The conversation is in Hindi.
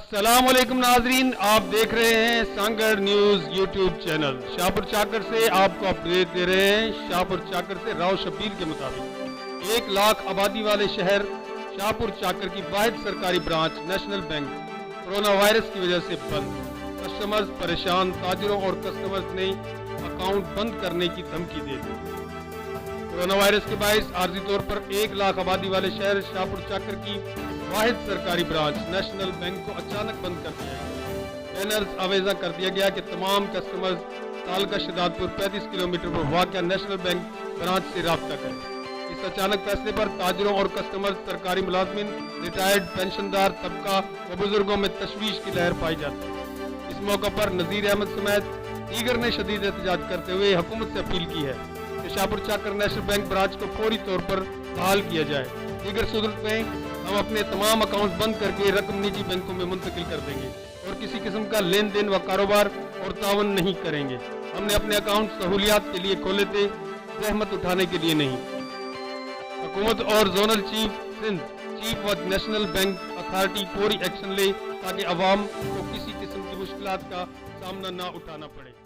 अस्सलामुअलैकुम नाजरीन, आप देख रहे हैं Sanghar news YouTube channel. Shahpur चाकर से आपको अपडेट दे रहे हैं। शाहपुर चाकर से राव शबीर के मुताबिक 1 लाख आबादी वाले शहर शाहपुर चाकर की वाहिद सरकारी branch national bank corona virus की वजह से बंद। कस्टमर्स परेशान, ताजिरों और कस्टमर्स ने अकाउंट बंद करने की धमकी दे दी। कोरोना वायरस के बायस आर्जी तौर पर 1 लाख आबादी वाले शहर शाहपुर चाकर की वाहिद सरकारी ब्रांच नेशनल बैंक को अचानक बंद कर दिया गया। बैनर्स आवेजा कर दिया गया कि तमाम कस्टमर्स तालका शदादपुर 35 किलोमीटर पर वाक़या नेशनल बैंक ब्रांच से रब्ता करें। इस अचानक फैसले पर ताजिरों और कस्टमर्स, सरकारी मुलाजमिन, रिटायर्ड पेंशनदार तबका व बुजुर्गों में तशवीश की लहर पाई जाती है। इस मौका पर नज़ीर अहमद समेत दीगर ने शदीद एहतजाज करते हुए हुकूमत से अपील की है कि शाहपुर चाकर नेशनल बैंक ब्रांच को फौरी तौर पर बहाल किया जाए। दीगर सूरत में हम अपने तमाम अकाउंट बंद करके रकम निजी बैंकों में मुंतकिल कर देंगे और किसी किस्म का लेन देन व कारोबार और तावन नहीं करेंगे। हमने अपने अकाउंट सहूलियात के लिए खोले थे, जहमत उठाने के लिए नहीं। हुकूमत और जोनल चीफ व नेशनल बैंक अथॉरिटी फौरी एक्शन ले ताकि अवाम को किसी किस्म की मुश्किलात का सामना ना उठाना पड़े।